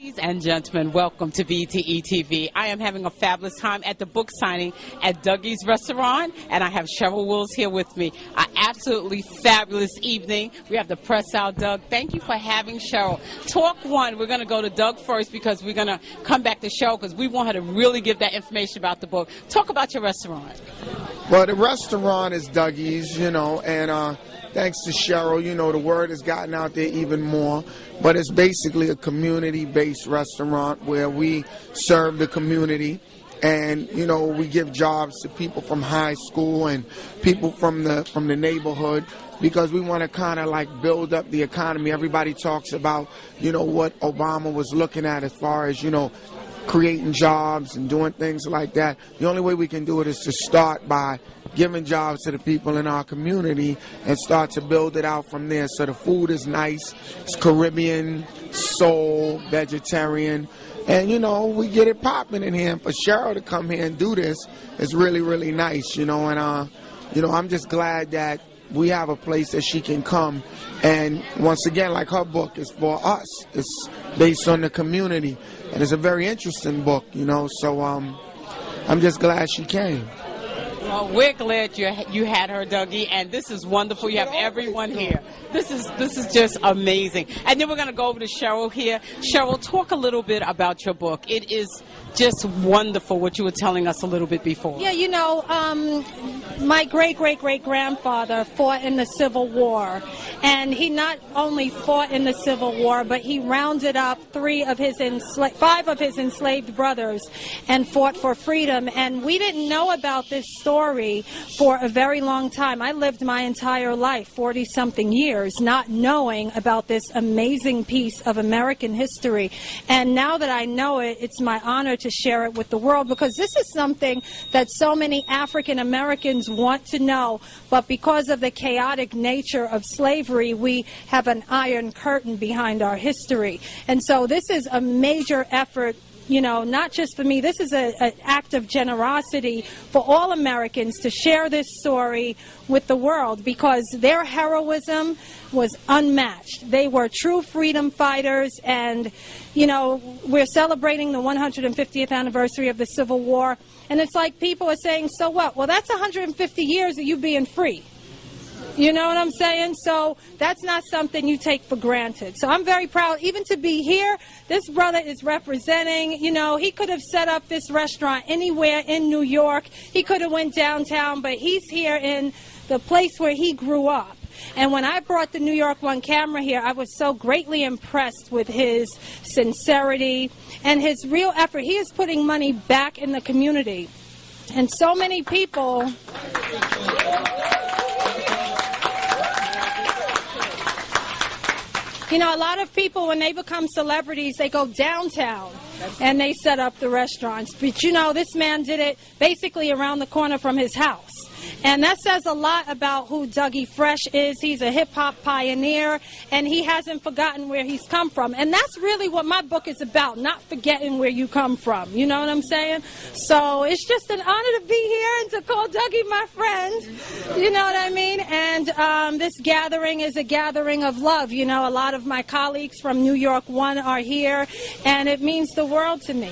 Ladies and gentlemen, welcome to BTE TV. I am having a fabulous time at the book signing at Dougie's Restaurant, and I have Cheryl Wills here with me. An absolutely fabulous evening. We have the press out, Doug. Thank you for having Cheryl. Talk one, we're going to go to Doug first because we're going to come back to Cheryl because we want her to really give that information about the book. Talk about your restaurant. Well, the restaurant is Dougie's, and thanks to Cheryl, the word has gotten out there even more. But it's basically a community-based restaurant where we serve the community, and we give jobs to people from high school and people from the neighborhood, because we want to kind of like build up the economy. Everybody talks about what Obama was looking at as far as creating jobs and doing things like that. The only way we can do it is to start by giving jobs to the people in our community and start to build it out from there. So the food is nice, it's Caribbean, soul, vegetarian, and we get it popping in here. And for Cheryl to come here and do this is really, really nice, and I'm just glad that we have a place that she can come. And once again, like her book is for us, it's based on the community, and it's a very interesting book, so I'm just glad she came. Well, we're glad you had her, Dougie, and this is wonderful. You have everyone here. This is just amazing. And then we're going to go over to Cheryl here. Cheryl, talk a little bit about your book. It is just wonderful what you were telling us a little bit before. Yeah, my great-great-great-grandfather fought in the Civil War, and he not only fought in the Civil War, but he rounded up 5 of his enslaved brothers and fought for freedom. And we didn't know about this story for a very long time. I lived my entire life, 40-something years, not knowing about this amazing piece of American history. And now that I know it, it's my honor to share it with the world, because this is something that so many African Americans want to know, but because of the chaotic nature of slavery, we have an iron curtain behind our history. And so this is a major effort, not just for me. This is an act of generosity for all Americans to share this story with the world, because their heroism was unmatched. They were true freedom fighters, and, we're celebrating the 150th anniversary of the Civil War, and it's like people are saying, so what? Well, that's 150 years of you being free. You know what I'm saying? So that's not something you take for granted. So I'm very proud even to be here. This brother is representing, he could have set up this restaurant anywhere in New York. He could have went downtown, but he's here in the place where he grew up. And when I brought the NY1 camera here, I was so greatly impressed with his sincerity and his real effort. He is putting money back in the community. And so many people... a lot of people, when they become celebrities, they go downtown and they set up the restaurants. But, this man did it basically around the corner from his house. And that says a lot about who Dougie Fresh is. He's a hip-hop pioneer, and he hasn't forgotten where he's come from. And that's really what my book is about, not forgetting where you come from. You know what I'm saying? So it's just an honor to be here and to call Dougie my friend. You know what I mean? And this gathering is a gathering of love. A lot of my colleagues from NY1 are here, and it means the world to me.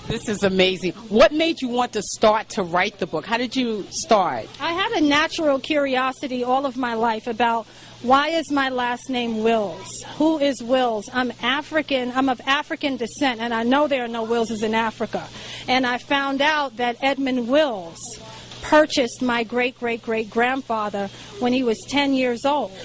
This is amazing. What made you want to start to write the book? How did you start? I had a natural curiosity all of my life about why is my last name Wills? Who is Wills? I'm African. I'm of African descent, and I know there are no Willses in Africa. And I found out that Edmund Wills purchased my great-great-great-grandfather when he was 10 years old.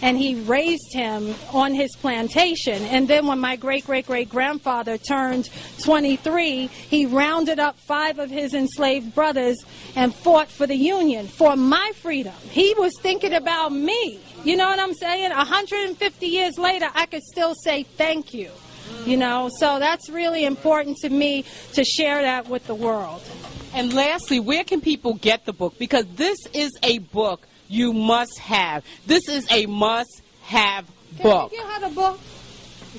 And he raised him on his plantation. And then when my great-great-great-grandfather turned 23, he rounded up 5 of his enslaved brothers and fought for the Union, for my freedom. He was thinking about me. You know what I'm saying? 150 years later, I could still say thank you. So that's really important to me to share that with the world. And lastly, where can people get the book? Because this is a book you must have. This is a must-have book. Can you have a book?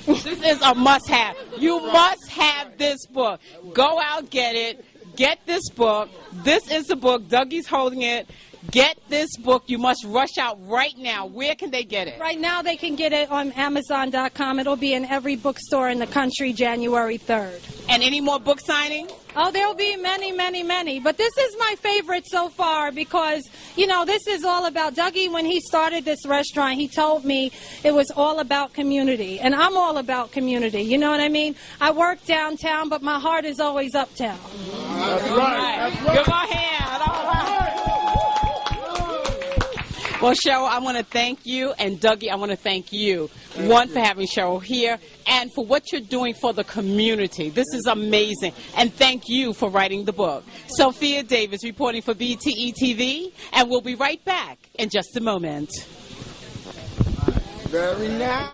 This is a must-have. You must have this book. Go out, get it. Get this book. This is the book. Dougie's holding it. Get this book. You must rush out right now. Where can they get it? Right now they can get it on Amazon.com. It'll be in every bookstore in the country January 3rd. And any more book signings? Oh, there'll be many, many, many. But this is my favorite so far because, you know, this is all about Dougie. When he started this restaurant, he told me it was all about community. And I'm all about community. You know what I mean? I work downtown, but my heart is always uptown. That's right. That's right. Give my hand. All right. Well, Cheryl, I want to thank you, and Dougie, I want to thank you. One, for having Cheryl here, and for what you're doing for the community. This is amazing, and thank you for writing the book. Sofia Davis reporting for BTE TV, and we'll be right back in just a moment. Very nice.